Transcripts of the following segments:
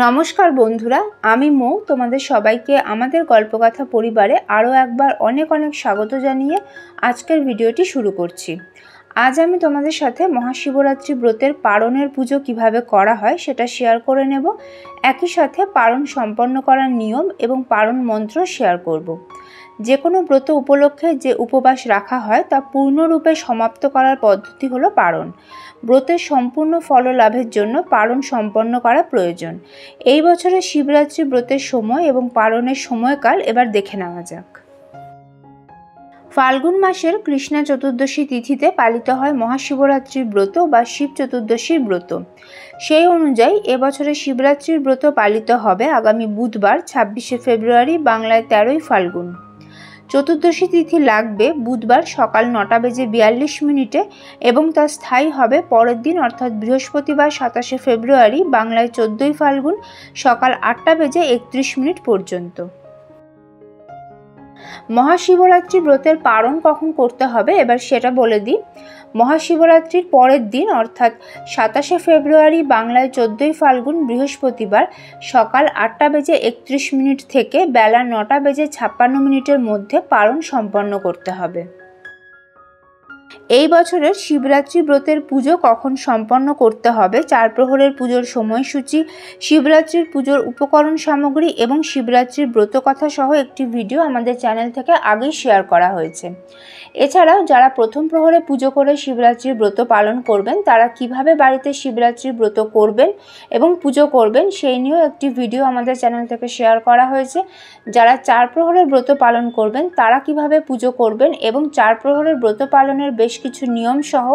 নমস্কার বন্ধুরা, আমি মৌ। তোমাদের সবাইকে আমাদের গল্পকথা পরিবারে আরও একবার অনেক স্বাগত জানিয়ে আজকের ভিডিওটি শুরু করছি। আজ আমি তোমাদের সাথে মহাশিবরাত্রি ব্রতের পারণের পুজো কিভাবে করা হয় সেটা শেয়ার করে নেব। একই সাথে পারণ সম্পন্ন করার নিয়ম এবং পারণ মন্ত্র শেয়ার করব। যে কোনো ব্রত উপলক্ষে যে উপবাস রাখা হয় তা পূর্ণরূপে সমাপ্ত করার পদ্ধতি হলো পারণ। ব্রতের সম্পূর্ণ ফল লাভের জন্য পারণ সম্পন্ন করা প্রয়োজন। এই বছরের শিবরাত্রি ব্রতের সময় এবং পারণের সময়কাল এবার দেখে নেওয়া যাক। ফাল্গুন মাসের কৃষ্ণা চতুর্দশী তিথিতে পালিত হয় মহাশিবরাত্রির ব্রত বা শিব চতুর্দশীর ব্রত। সেই অনুযায়ী এবছরের শিবরাত্রির ব্রত পালিত হবে আগামী বুধবার 26শে ফেব্রুয়ারি, বাংলায় 13ই ফাল্গুন। চতুর্দশী তিথি লাগবে বুধবার সকাল 9:42 এবং তা স্থায়ী হবে পরের দিন অর্থাৎ বৃহস্পতিবার 27শে ফেব্রুয়ারি, বাংলায় 14ই ফাল্গুন সকাল 8:31 পর্যন্ত। মহাশিবরাত্রি ব্রতের পারণ কখন করতে হবে এবার সেটা বলে দিই। মহাশিবরাত্রির পরের দিন অর্থাৎ 27শে ফেব্রুয়ারি, বাংলায় 14ই ফাল্গুন বৃহস্পতিবার সকাল 8:31 থেকে বেলা 9:56 মধ্যে পারণ সম্পন্ন করতে হবে। এই বছরের শিবরাত্রি ব্রতের পুজো কখন সম্পন্ন করতে হবে, 4 প্রহরের পুজোর সময়সূচি, শিবরাত্রির পুজোর উপকরণ সামগ্রী এবং শিবরাত্রির ব্রত কথা সহ একটি ভিডিও আমাদের চ্যানেল থেকে আগেই শেয়ার করা হয়েছে। এছাড়াও যারা প্রথম প্রহরে পুজো করে শিবরাত্রির ব্রত পালন করবেন তারা কিভাবে বাড়িতে শিবরাত্রির ব্রত করবেন এবং পুজো করবেন সেই নিয়েও একটি ভিডিও আমাদের চ্যানেল থেকে শেয়ার করা হয়েছে। যারা 4 প্রহরের ব্রত পালন করবেন তারা কিভাবে পুজো করবেন এবং 4 প্রহরের ব্রত পালনের বেশ কিছু নিয়ম সহ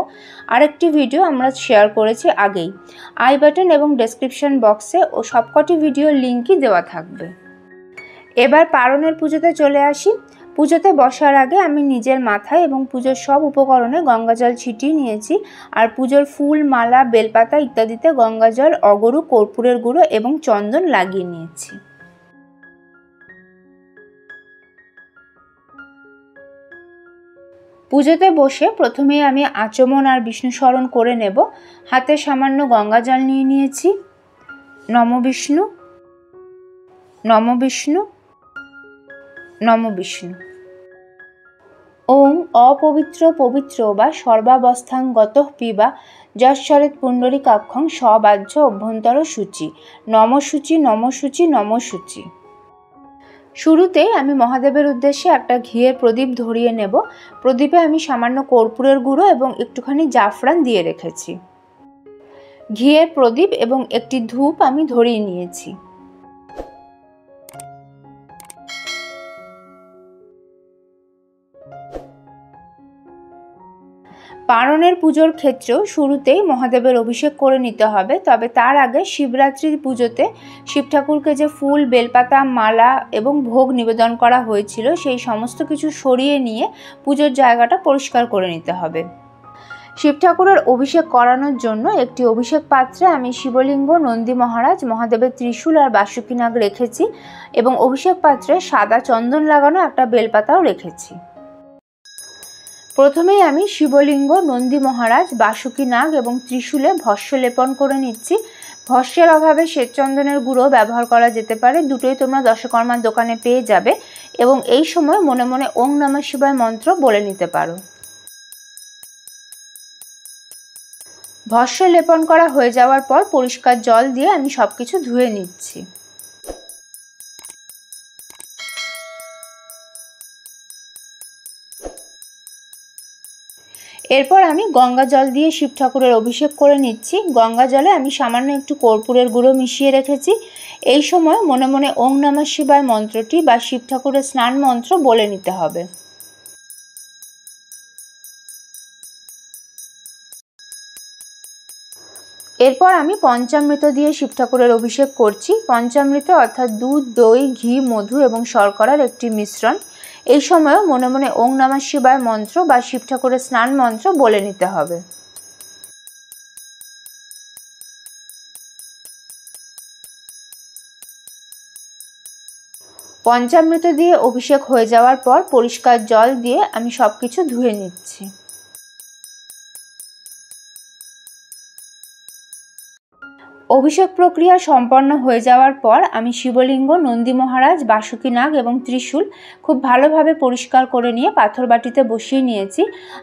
আরেকটি ভিডিও আমরা শেয়ার করেছি আগেই। আই বাটন এবং ডেসক্রিপশন বক্সে ও সবকটি ভিডিওর লিঙ্কই দেওয়া থাকবে। এবার পারণের পুজোতে চলে আসি। পুজোতে বসার আগে আমি নিজের মাথায় এবং পুজোর সব উপকরণে গঙ্গাজল ছিটিয়ে নিয়েছি। আর পুজোর ফুল, মালা, বেলপাতা ইত্যাদিতে গঙ্গাজল, অগরু, কর্পূরের গুঁড়ো এবং চন্দন লাগিয়ে নিয়েছি। পুজোতে বসে প্রথমেই আমি আচমন আর বিষ্ণু স্মরণ করে নেব। হাতে সামান্য গঙ্গাজল নিয়ে নিয়েছি। নমো বিষ্ণু, নমো বিষ্ণু, নমো বিষ্ণু। ওং অপবিত্র পবিত্র বা সর্বাবস্থাং গতঃ পিবা যশ্বরেত পুণ্ডরীকাক্ষং সবাহ্য অভ্যন্তর সূচি নমঃসূচি নমঃসূচি নমঃসূচি। শুরুতেই আমি মহাদেবের উদ্দেশ্যে একটা ঘিয়ের প্রদীপ ধরিয়ে নেব। প্রদীপে আমি সামান্য কর্পূরের গুঁড়ো এবং একটুখানি জাফরান দিয়ে রেখেছি। ঘিয়ের প্রদীপ এবং একটি ধূপ আমি ধরিয়ে নিয়েছি। পারণের পুজোর ক্ষেত্রেও শুরুতেই মহাদেবের অভিষেক করে নিতে হবে, তবে তার আগে শিবরাত্রির পুজোতে শিব ঠাকুরকে যে ফুল, বেলপাতা, মালা এবং ভোগ নিবেদন করা হয়েছিল সেই সমস্ত কিছু সরিয়ে নিয়ে পুজোর জায়গাটা পরিষ্কার করে নিতে হবে। শিব ঠাকুরের অভিষেক করানোর জন্য একটি অভিষেক পাত্রে আমি শিবলিঙ্গ, নন্দী মহারাজ, মহাদেবের ত্রিশূল আর বাসুকীনাগ রেখেছি এবং অভিষেক পাত্রে সাদা চন্দন লাগানো একটা বেলপাতাও রেখেছি। প্রথমেই আমি শিবলিঙ্গ, নন্দী মহারাজ, বাসুকীনাগ এবং ত্রিশূলে ভস্য লেপন করে নিচ্ছি। ভস্যের অভাবে শ্বেতচন্দনের গুঁড়ো ব্যবহার করা যেতে পারে, দুটোই তোমরা দশকর্মার দোকানে পেয়ে যাবে এবং এই সময় মনে মনে ওং নমঃ শিবায় মন্ত্র বলে নিতে পারো। ভস্য লেপন করা হয়ে যাওয়ার পর পরিষ্কার জল দিয়ে আমি সবকিছু ধুয়ে নিচ্ছি। এরপর আমি গঙ্গা জল দিয়ে শিব ঠাকুরের অভিষেক করে নিচ্ছি। গঙ্গা জলে আমি সামান্য একটু কর্পূরের গুঁড়ো মিশিয়ে রেখেছি। এই সময় মনে মনে ওং নমঃ শিবায় মন্ত্রটি বা শিব ঠাকুরের স্নান মন্ত্র বলে নিতে হবে। এরপর আমি পঞ্চামৃত দিয়ে শিব ঠাকুরের অভিষেক করছি। পঞ্চামৃত অর্থাৎ দুধ, দই, ঘি, মধু এবং শর্করার একটি মিশ্রণ। এই সময়ও মনে মনে ওং নমঃ শিবায় মন্ত্র বা শিব ঠাকুরের স্নান মন্ত্র বলে নিতে হবে। পঞ্চামৃত দিয়ে অভিষেক হয়ে যাওয়ার পর পরিষ্কার জল দিয়ে আমি সবকিছু ধুয়ে নিচ্ছি। অভিষেক প্রক্রিয়া সম্পন্ন হয়ে যাওয়ার পর আমি শিবলিঙ্গ, নন্দী মহারাজ, বাসুকী নাগ এবং ত্রিশূল খুব ভালোভাবে পরিষ্কার করে নিয়ে পাথর বাটিতে বসিয়ে নিয়েছি।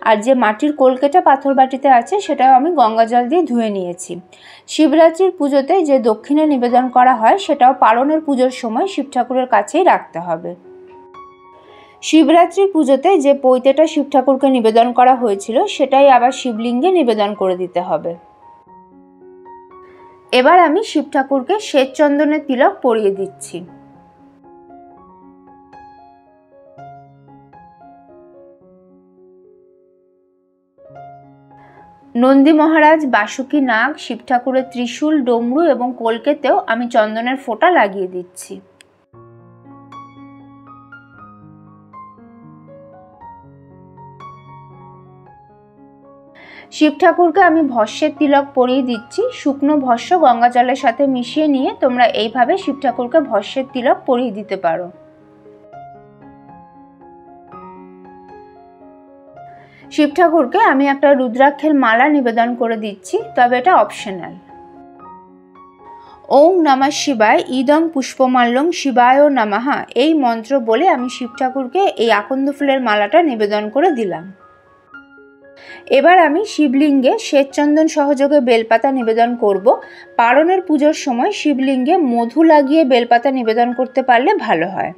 আর যে মাটির কলকেটা পাথর বাটিতে আছে সেটাও আমি গঙ্গা জল দিয়ে ধুয়ে নিয়েছি। শিবরাত্রির পুজোতে যে দক্ষিণা নিবেদন করা হয় সেটাও পালনের পুজোর সময় শিব ঠাকুরের কাছেই রাখতে হবে। শিবরাত্রির পুজোতে যে পৈতেটা শিব ঠাকুরকে নিবেদন করা হয়েছিল সেটাই আবার শিবলিঙ্গে নিবেদন করে দিতে হবে। এবার আমি শিব ঠাকুরকে শ্বেত চন্দনের তিলক পরিয়ে দিচ্ছি। নন্দী মহারাজ, বাসুকী নাগ, শিব ঠাকুরের ত্রিশূল, ডমরু এবং কলকেতেও আমি চন্দনের ফোঁটা লাগিয়ে দিচ্ছি। শিব ঠাকুরকে আমি ভস্যের তিলক পরিয়ে দিচ্ছি। শুকনো ভস্য গঙ্গা জলের সাথে মিশিয়ে নিয়ে তোমরা এইভাবে শিব ঠাকুরকে ভস্যের তিলক পরিয়ে দিতে পারো। শিব ঠাকুরকে আমি একটা রুদ্রাক্ষের মালা নিবেদন করে দিচ্ছি, তবে এটা অপশনাল। ওম নমঃ শিবায় ইদং পুষ্পমাল্যং শিবায় নমঃ এই মন্ত্র বলে আমি শিব ঠাকুরকে এই আকন্দ ফুলের মালাটা নিবেদন করে দিলাম। এবার আমি শিবলিঙ্গে শ্বেতচন্দন সহযোগে বেলপাতা নিবেদন করব। পারণের পুজোর সময় শিবলিঙ্গে মধু লাগিয়ে বেলপাতা নিবেদন করতে পারলে ভালো হয়।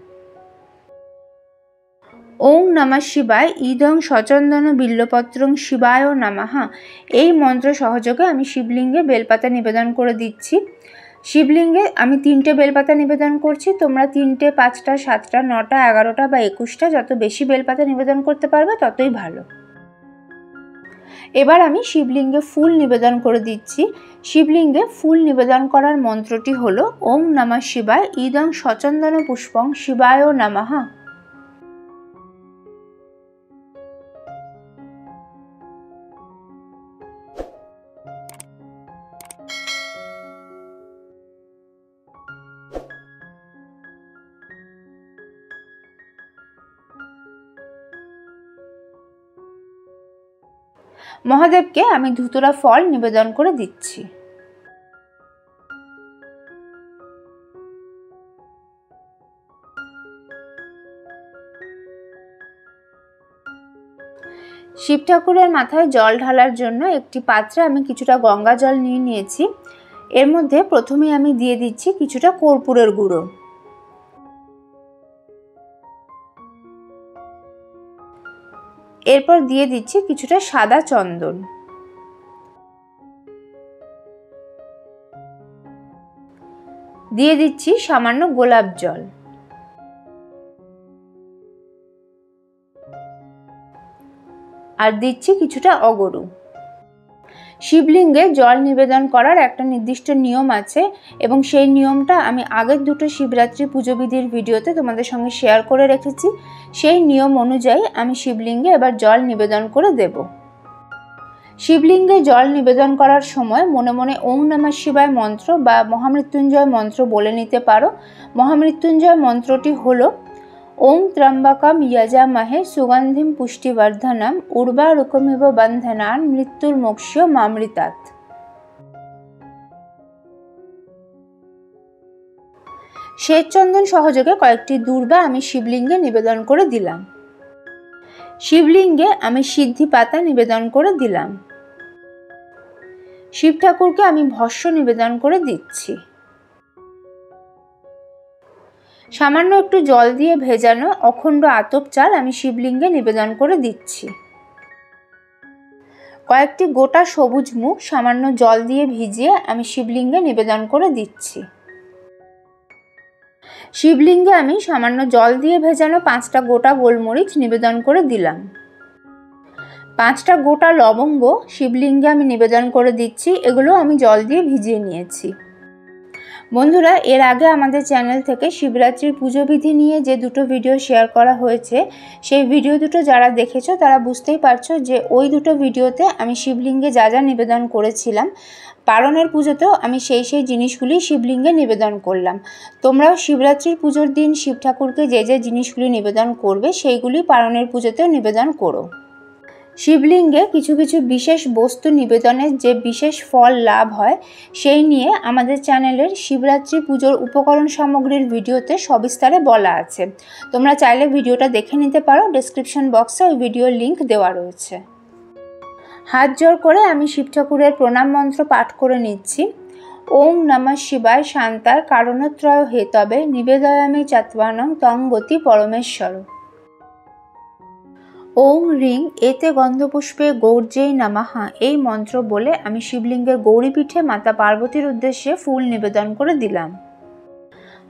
ওং নমঃ শিবায় ইদং সচন্দন বিল্লপত্রং শিবায় নমঃ এই মন্ত্র সহযোগে আমি শিবলিঙ্গে বেলপাতা নিবেদন করে দিচ্ছি। শিবলিঙ্গে আমি 3টে বেলপাতা নিবেদন করছি। তোমরা 3টে, 5টা, 7টা, 9টা, 11টা বা 21টা যত বেশি বেলপাতা নিবেদন করতে পারবে ততই ভালো। এবার আমি শিবলিঙ্গে ফুল নিবেদন করে দিচ্ছি। শিবলিঙ্গে ফুল নিবেদন করার মন্ত্রটি হলো ওম নমঃ শিবায় ইদং সচন্দন পুষ্পং শিবায় নমঃ। মহাদেবকে আমি ধুতুরা ফল নিবেদন করে দিচ্ছি। শিব ঠাকুরের মাথায় জল ঢালার জন্য একটি পাত্রে আমি কিছুটা গঙ্গা জল নিয়ে নিয়েছি। এর মধ্যে প্রথমে আমি দিয়ে দিচ্ছি কিছুটা কর্পূরের গুঁড়ো। এরপর দিয়ে দিচ্ছি কিছুটা সাদা চন্দন। দিয়ে দিচ্ছি সামান্য গোলাপ জল। আর দিচ্ছি কিছুটা অগরু। শিবলিঙ্গে জল নিবেদন করার একটা নির্দিষ্ট নিয়ম আছে এবং সেই নিয়মটা আমি আগের দুটো শিবরাত্রি পুজোবিধির ভিডিওতে তোমাদের সঙ্গে শেয়ার করে রেখেছি। সেই নিয়ম অনুযায়ী আমি শিবলিঙ্গে এবার জল নিবেদন করে দেব। শিবলিঙ্গে জল নিবেদন করার সময় মনে মনে ওম নমঃ শিবায় মন্ত্র বা মহামৃত্যুঞ্জয় মন্ত্র বলে নিতে পারো। মহামৃত্যুঞ্জয় মন্ত্রটি হলো ওম ত্র্যম্বকম যজামহে সুগন্ধিম পুষ্টিবর্ধনম উর্বারুকমিব বন্ধনান মৃত্যুর মোক্ষ মামৃতাৎ। শ্বেতচন্দন সহযোগে কয়েকটি দূর্বা আমি শিবলিঙ্গে নিবেদন করে দিলাম। শিবলিঙ্গে আমি সিদ্ধি পাতা নিবেদন করে দিলাম। শিব ঠাকুরকে আমি ভস্য নিবেদন করে দিচ্ছি। সামান্য একটু জল দিয়ে ভেজানো অখণ্ড আতপ চাল আমি শিবলিঙ্গে নিবেদন করে দিচ্ছি। কয়েকটি গোটা সবুজ মুগ সামান্য জল দিয়ে ভিজিয়ে আমি শিবলিঙ্গে নিবেদন করে দিচ্ছি। শিবলিঙ্গে আমি সামান্য জল দিয়ে ভেজানো 5টা গোটা গোলমরিচ নিবেদন করে দিলাম। 5টা গোটা লবঙ্গ শিবলিঙ্গে আমি নিবেদন করে দিচ্ছি। এগুলো আমি জল দিয়ে ভিজিয়ে নিয়েছি। বন্ধুরা, এর আগে আমাদের চ্যানেল থেকে শিবরাত্রির পুজোবিধি নিয়ে যে দুটো ভিডিও শেয়ার করা হয়েছে সেই ভিডিও দুটো যারা দেখেছো তারা বুঝতেই পারছো যে ওই দুটো ভিডিওতে আমি শিবলিঙ্গে যা যা নিবেদন করেছিলাম পারণের পুজোতেও আমি সেই জিনিসগুলি শিবলিঙ্গে নিবেদন করলাম। তোমরাও শিবরাত্রির পুজোর দিন শিব ঠাকুরকে যে যে জিনিসগুলি নিবেদন করবে সেইগুলি পারণের পুজোতেও নিবেদন করো। শিবলিঙ্গে কিছু কিছু বিশেষ বস্তু নিবেদনের যে বিশেষ ফল লাভ হয় সেই নিয়ে আমাদের চ্যানেলের শিবরাত্রি পুজোর উপকরণ সামগ্রীর ভিডিওতে সবিস্তারে বলা আছে। তোমরা চাইলে ভিডিওটা দেখে নিতে পারো, ডেসক্রিপশন বক্সে ওই ভিডিওর লিঙ্ক দেওয়া রয়েছে। হাত জোড় করে আমি শিব ঠাকুরের প্রণাম মন্ত্র পাঠ করে নিচ্ছি। ওং নমঃ শিবায় শান্তার কারণত্রয় হেতবে নিবেদয়ামি চাত্বানং তং গতি পরমেশ্বর। ওং রিং এতে গন্ধপুষ্পে গৌর্যেই নমঃ এই মন্ত্র বলে আমি শিবলিঙ্গের গৌরীপীঠে মাতা পার্বতীর উদ্দেশ্যে ফুল নিবেদন করে দিলাম।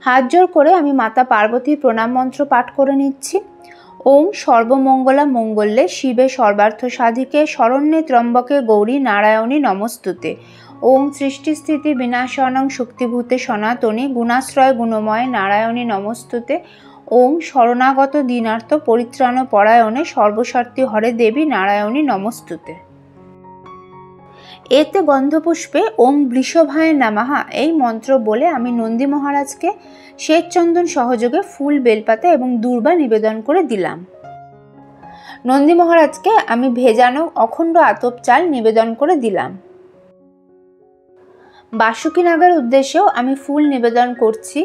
হাত জোড় করে আমি মাতা পার্বতীর প্রণাম মন্ত্র পাঠ করে নিচ্ছি। ওং সর্বমঙ্গলা মঙ্গলে শিবে সর্বার্থ সাধিকে শরণ্যে ত্র্যম্বকে গৌরী নারায়ণী নমস্তুতে। ওং সৃষ্টি স্থিতি বিনাশনং শক্তিভূতে সনাতনী গুণাশ্রয় গুণময় নারায়ণী নমস্তুতে। ওং শরণাগত দীনার্থ পরিত্রাণ পরায়ণে সর্বস্বার্থী হরে দেবী নারায়ণী নমস্তুতে। এতে গন্ধপুষ্পে ওং বৃষভায় নমঃ এই মন্ত্র বলে আমি নন্দী মহারাজকে শ্বেতচন্দন সহযোগে ফুল, বেলপাতা এবং দূর্বা নিবেদন করে দিলাম। নন্দী মহারাজকে আমি ভেজানো অখণ্ড আতপ চাল নিবেদন করে দিলাম। বাসুকী নাগের উদ্দেশ্যেও আমি ফুল নিবেদন করছি।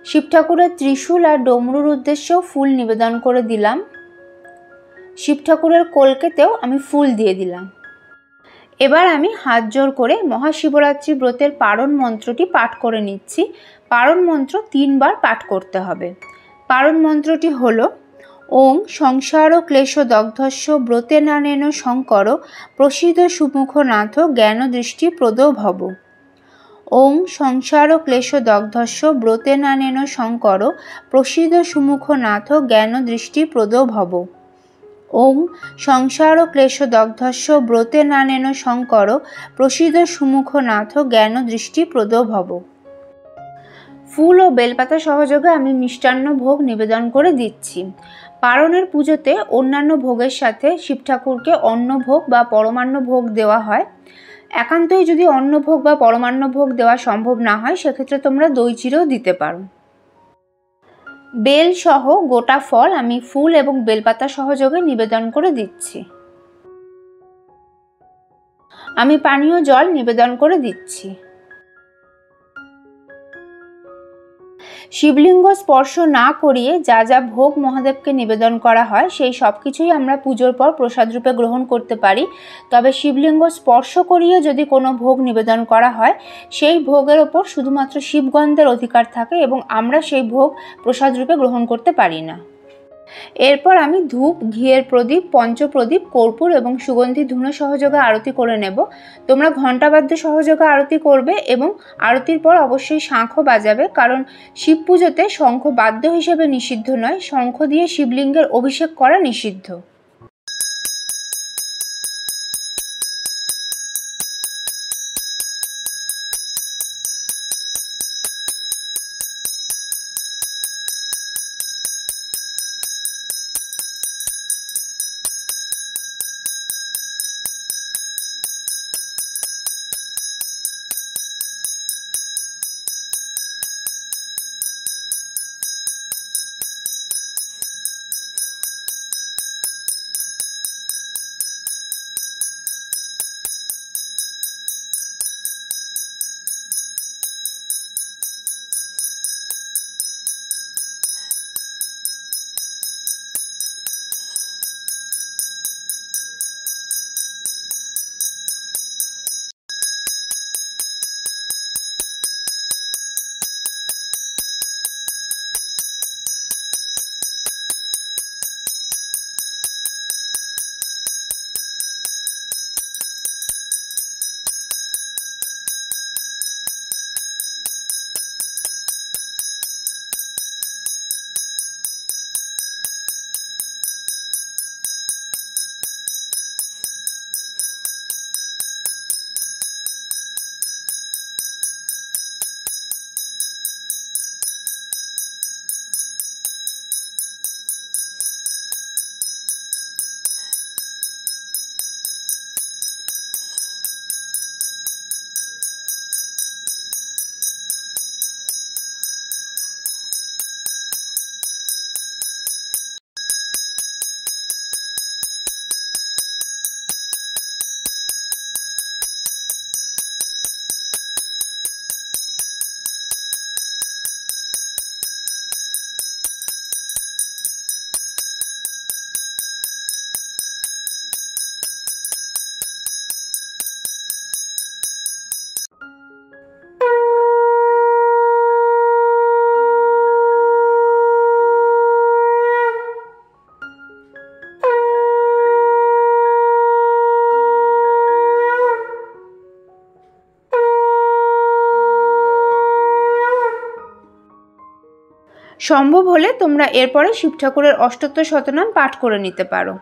শিব ঠাকুরের ত্রিশূল আর ডমরুর উদ্দেশ্যেও ফুল নিবেদন করে দিলাম। শিব ঠাকুরের কলকেতেও আমি ফুল দিয়ে দিলাম। এবার আমি হাত জোড় করে মহাশিবরাত্রি ব্রতের পারণ মন্ত্রটি পাঠ করে নিচ্ছি। পারণ মন্ত্র 3 বার পাঠ করতে হবে। পারণ মন্ত্রটি হলো ওং সংসার ক্লেশ দগ্ধস্য ব্রতে নানেন শঙ্কর প্রসিদ সুমুখনাথ জ্ঞান দৃষ্টি প্রদ ভব। ওং সংসার ক্লেশ দগ্ধস্য ব্রতে নানেন শঙ্কর প্রসিদ সুমুখনাথ জ্ঞান দৃষ্টি প্রদ ভব। ওং সংসার ক্লেশ দগ্ধস্য ব্রতে নানেন শঙ্কর প্রসিদ সুমুখনাথ জ্ঞান দৃষ্টি প্রদ ভব। ফুল ও বেলপাতা সহযোগে আমি মিষ্টান্ন ভোগ নিবেদন করে দিচ্ছি। পারণের পুজোতে অন্যান্য ভোগের সাথে শিব ঠাকুরকে অন্নভোগ বা পরমান্ন ভোগ দেওয়া হয়। একান্তই যদি অন্নভোগ বা পরমান্ন ভোগ দেওয়া সম্ভব না হয় সেক্ষেত্রে তোমরা দই চিড়েও দিতে পারো। বেল সহ গোটা ফল আমি ফুল এবং বেলপাতা সহযোগে নিবেদন করে দিচ্ছি। আমি পানীয় জল নিবেদন করে দিচ্ছি। শিবলিঙ্গ স্পর্শ না করিয়ে যা যা ভোগ মহাদেবকে নিবেদন করা হয় সেই সব কিছুই আমরা পুজোর পর প্রসাদ রূপে গ্রহণ করতে পারি। তবে শিবলিঙ্গ স্পর্শ করিয়ে যদি কোনো ভোগ নিবেদন করা হয় সেই ভোগের ওপর শুধুমাত্র শিবগন্ধের অধিকার থাকে এবং আমরা সেই ভোগ প্রসাদ রূপে গ্রহণ করতে পারি না। এরপর আমি ধূপ, ঘিয়ের প্রদীপ, পঞ্চপ্রদীপ, কর্পূর এবং সুগন্ধি ধূনো সহযোগে আরতি করে নেব। তোমরা ঘণ্টাবাদ্য সহযোগে আরতি করবে এবং আরতির পর অবশ্যই শঙ্খ বাজাবে, কারণ শিব পুজোতে শঙ্খ বাদ্য হিসেবে নিষিদ্ধ নয়, শঙ্খ দিয়ে শিবলিঙ্গের অভিষেক করা নিষিদ্ধ। সম্ভব হলে তোমরা এরপরে শিব ঠাকুরের অষ্টোত্তর শতনাম পাঠ করে নিতে পারো।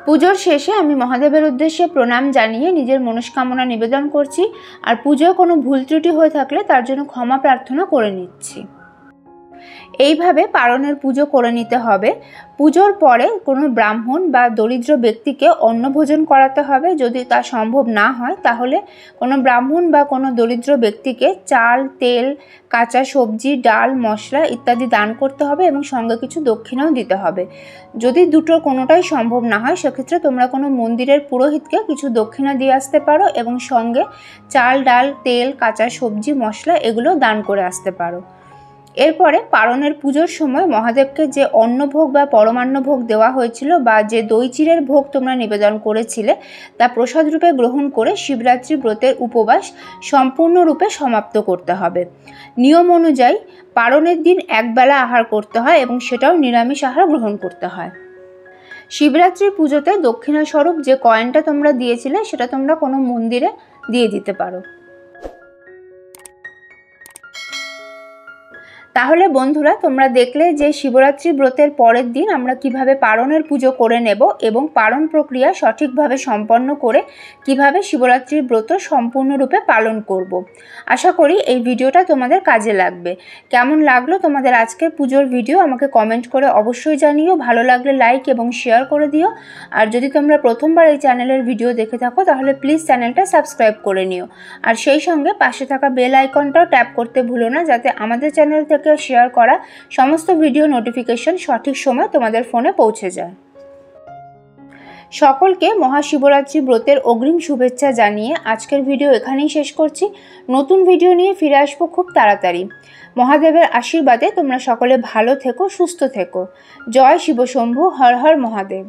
পুজোর শেষে আমি মহাদেবের উদ্দেশ্যে প্রণাম জানিয়ে নিজের মনস্কামনা নিবেদন করছি, আর পুজোয় কোনো ভুল ত্রুটি হয়ে থাকলে তার জন্য ক্ষমা প্রার্থনা করে নিচ্ছি। এইভাবে পারণের পুজো করে নিতে হবে। পুজোর পরে কোনো ব্রাহ্মণ বা দরিদ্র ব্যক্তিকে অন্নভোজন করাতে হবে। যদি তা সম্ভব না হয় তাহলে কোনো ব্রাহ্মণ বা কোনো দরিদ্র ব্যক্তিকে চাল, তেল, কাঁচা সবজি, ডাল, মশলা ইত্যাদি দান করতে হবে এবং সঙ্গে কিছু দক্ষিণাও দিতে হবে। যদি দুটোর কোনোটাই সম্ভব না হয় সেক্ষেত্রে তোমরা কোনো মন্দিরের পুরোহিতকে কিছু দক্ষিণা দিয়ে আসতে পারো এবং সঙ্গে চাল, ডাল, তেল, কাঁচা সবজি, মশলা এগুলো দান করে আসতে পারো। এরপরে পারণের পুজোর সময় মহাদেবকে যে অন্নভোগ বা পরমান্ন ভোগ দেওয়া হয়েছিল বা যে দই চিড়ের ভোগ তোমরা নিবেদন করেছিলে তা প্রসাদ রূপে গ্রহণ করে শিবরাত্রি ব্রতের উপবাস সম্পূর্ণরূপে সমাপ্ত করতে হবে। নিয়ম অনুযায়ী পারণের দিন একবেলা আহার করতে হয় এবং সেটাও নিরামিষ আহার গ্রহণ করতে হয়। শিবরাত্রির পুজোতে দক্ষিণাস্বরূপ যে কয়েনটা তোমরা দিয়েছিলে সেটা তোমরা কোনো মন্দিরে দিয়ে দিতে পারো। তাহলে বন্ধুরা, তোমরা দেখলে যে শিবরাত্রি ব্রতের পরের দিন আমরা কিভাবে পারণের পুজো করে নেব এবং পারণ প্রক্রিয়া সঠিকভাবে সম্পন্ন করে কিভাবে শিবরাত্রির ব্রত সম্পূর্ণরূপে পালন করব। আশা করি এই ভিডিওটা তোমাদের কাজে লাগবে। কেমন লাগলো তোমাদের আজকের পুজোর ভিডিও আমাকে কমেন্ট করে অবশ্যই জানিও। ভালো লাগলে লাইক এবং শেয়ার করে দিও। আর যদি তোমরা প্রথমবার এই চ্যানেলের ভিডিও দেখে থাকো তাহলে প্লিজ চ্যানেলটা সাবস্ক্রাইব করে নিও। আর সেই সঙ্গে পাশে থাকা বেল আইকনটাও ট্যাপ করতে ভুলো না, যাতে আমাদের চ্যানেল থেকে শেয়ার করা সমস্ত ভিডিও নোটিফিকেশন সঠিক সময় তোমাদের ফোনে পৌঁছে যায়। সকলকে মহাশিবরাত্রি ব্রতের অগ্রিম শুভেচ্ছা জানিয়ে আজকের ভিডিও এখানেই শেষ করছি। নতুন ভিডিও নিয়ে ফিরে আসবো খুব তাড়াতাড়ি। মহাদেবের আশীর্বাদে তোমরা সকলে ভালো থেকো, সুস্থ থেকো। জয় শিবশম্ভু, হর হর মহাদেব।